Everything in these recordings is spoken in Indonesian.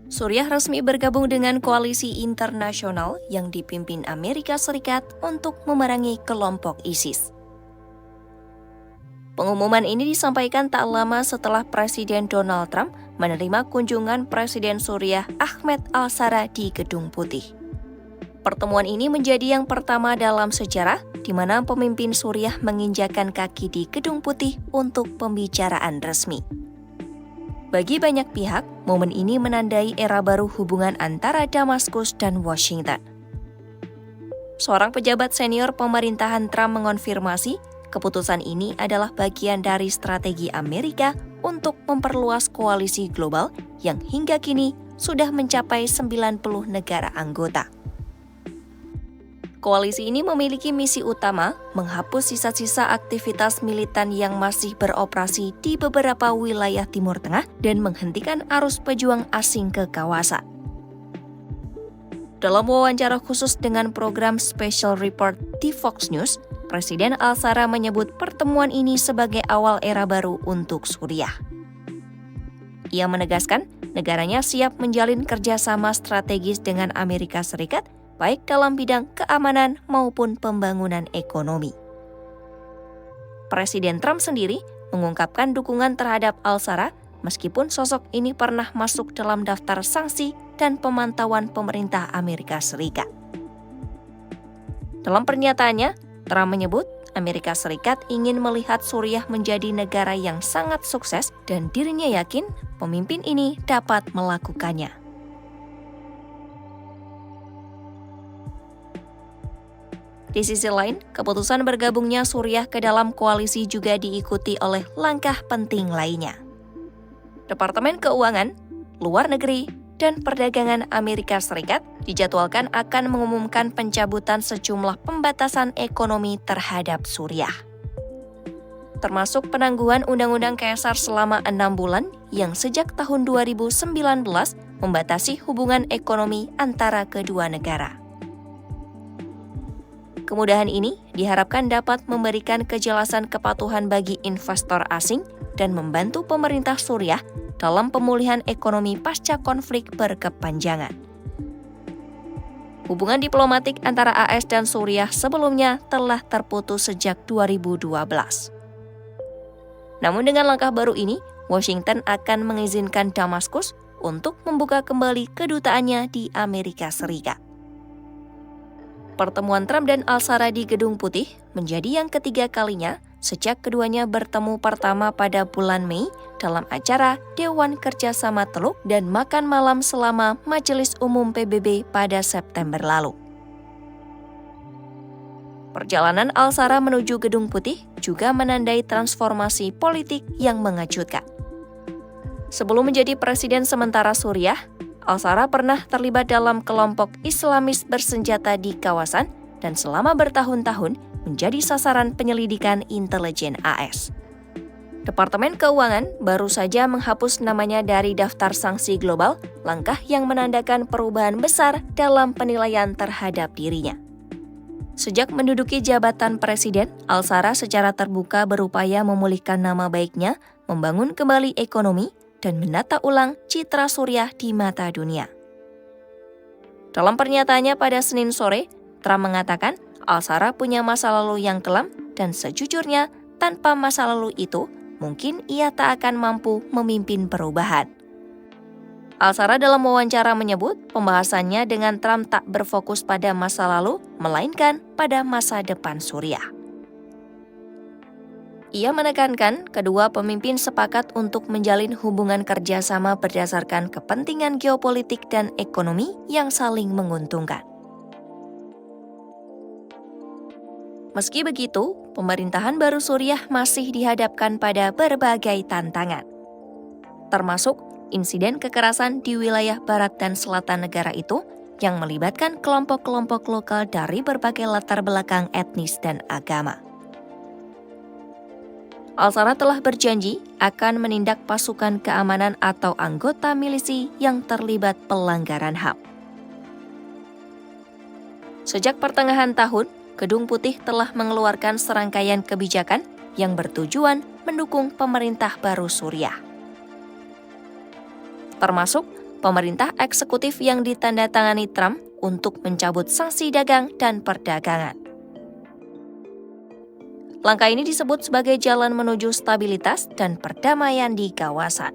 Suriah resmi bergabung dengan koalisi internasional yang dipimpin Amerika Serikat untuk memerangi kelompok ISIS. Pengumuman ini disampaikan tak lama setelah Presiden Donald Trump menerima kunjungan Presiden Suriah Ahmed al-Shara di Gedung Putih. Pertemuan ini menjadi yang pertama dalam sejarah di mana pemimpin Suriah menginjakan kaki di Gedung Putih untuk pembicaraan resmi. Bagi banyak pihak, momen ini menandai era baru hubungan antara Damaskus dan Washington. Seorang pejabat senior pemerintahan Trump mengonfirmasi keputusan ini adalah bagian dari strategi Amerika untuk memperluas koalisi global yang hingga kini sudah mencapai 90 negara anggota. Koalisi ini memiliki misi utama menghapus sisa-sisa aktivitas militan yang masih beroperasi di beberapa wilayah Timur Tengah dan menghentikan arus pejuang asing ke kawasan. Dalam wawancara khusus dengan program Special Report di Fox News, Presiden al-Shara menyebut pertemuan ini sebagai awal era baru untuk Suriah. Ia menegaskan negaranya siap menjalin kerjasama strategis dengan Amerika Serikat baik dalam bidang keamanan maupun pembangunan ekonomi. Presiden Trump sendiri mengungkapkan dukungan terhadap al-Shara meskipun sosok ini pernah masuk dalam daftar sanksi dan pemantauan pemerintah Amerika Serikat. Dalam pernyataannya, Trump menyebut Amerika Serikat ingin melihat Suriah menjadi negara yang sangat sukses dan dirinya yakin pemimpin ini dapat melakukannya. Di sisi lain, keputusan bergabungnya Suriah ke dalam koalisi juga diikuti oleh langkah penting lainnya. Departemen Keuangan, Luar Negeri, dan Perdagangan Amerika Serikat dijadwalkan akan mengumumkan pencabutan sejumlah pembatasan ekonomi terhadap Suriah. Termasuk penangguhan Undang-Undang Kaisar selama 6 bulan yang sejak tahun 2019 membatasi hubungan ekonomi antara kedua negara. Kemudahan ini diharapkan dapat memberikan kejelasan kepatuhan bagi investor asing dan membantu pemerintah Suriah dalam pemulihan ekonomi pasca konflik berkepanjangan. Hubungan diplomatik antara AS dan Suriah sebelumnya telah terputus sejak 2012. Namun dengan langkah baru ini, Washington akan mengizinkan Damaskus untuk membuka kembali kedutaannya di Amerika Serikat. Pertemuan Trump dan al-Shara di Gedung Putih menjadi yang ketiga kalinya sejak keduanya bertemu pertama pada bulan Mei dalam acara Dewan Kerjasama Teluk dan makan malam selama Majelis Umum PBB pada September lalu. Perjalanan al-Shara menuju Gedung Putih juga menandai transformasi politik yang mengejutkan. Sebelum menjadi presiden sementara Suriah, al-Shara pernah terlibat dalam kelompok Islamis bersenjata di kawasan dan selama bertahun-tahun menjadi sasaran penyelidikan intelijen AS. Departemen Keuangan baru saja menghapus namanya dari daftar sanksi global, langkah yang menandakan perubahan besar dalam penilaian terhadap dirinya. Sejak menduduki jabatan presiden, al-Shara secara terbuka berupaya memulihkan nama baiknya, membangun kembali ekonomi, dan menata ulang citra Suriah di mata dunia. Dalam pernyataannya pada Senin sore, Trump mengatakan al-Shara punya masa lalu yang kelam dan sejujurnya tanpa masa lalu itu, mungkin ia tak akan mampu memimpin perubahan. Al-Shara dalam wawancara menyebut pembahasannya dengan Trump tak berfokus pada masa lalu, melainkan pada masa depan Suriah. Ia menekankan kedua pemimpin sepakat untuk menjalin hubungan kerjasama berdasarkan kepentingan geopolitik dan ekonomi yang saling menguntungkan. Meski begitu, pemerintahan baru Suriah masih dihadapkan pada berbagai tantangan. Termasuk insiden kekerasan di wilayah barat dan selatan negara itu yang melibatkan kelompok-kelompok lokal dari berbagai latar belakang etnis dan agama. Al-Shara telah berjanji akan menindak pasukan keamanan atau anggota milisi yang terlibat pelanggaran HAM. Sejak pertengahan tahun, Gedung Putih telah mengeluarkan serangkaian kebijakan yang bertujuan mendukung pemerintah baru Suriah. Termasuk pemerintah eksekutif yang ditandatangani Trump untuk mencabut sanksi dagang dan perdagangan. Langkah ini disebut sebagai jalan menuju stabilitas dan perdamaian di kawasan.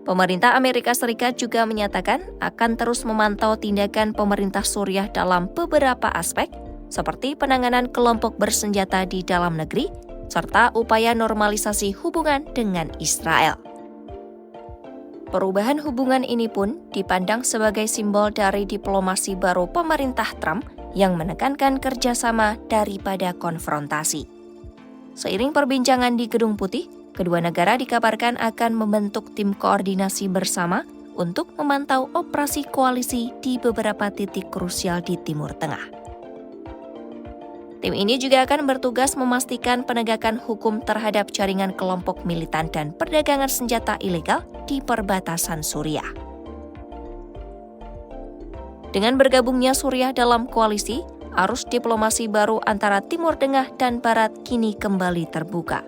Pemerintah Amerika Serikat juga menyatakan akan terus memantau tindakan pemerintah Suriah dalam beberapa aspek, seperti penanganan kelompok bersenjata di dalam negeri, serta upaya normalisasi hubungan dengan Israel. Perubahan hubungan ini pun dipandang sebagai simbol dari diplomasi baru pemerintah Trump yang menekankan kerjasama daripada konfrontasi. Seiring perbincangan di Gedung Putih, kedua negara dikabarkan akan membentuk tim koordinasi bersama untuk memantau operasi koalisi di beberapa titik krusial di Timur Tengah. Tim ini juga akan bertugas memastikan penegakan hukum terhadap jaringan kelompok militan dan perdagangan senjata ilegal di perbatasan Suriah. Dengan bergabungnya Suriah dalam koalisi, arus diplomasi baru antara Timur Tengah dan Barat kini kembali terbuka.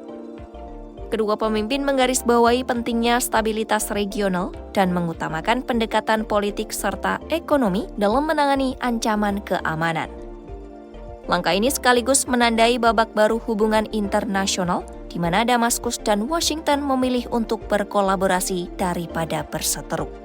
Kedua pemimpin menggarisbawahi pentingnya stabilitas regional dan mengutamakan pendekatan politik serta ekonomi dalam menangani ancaman keamanan. Langkah ini sekaligus menandai babak baru hubungan internasional, di mana Damaskus dan Washington memilih untuk berkolaborasi daripada berseteru.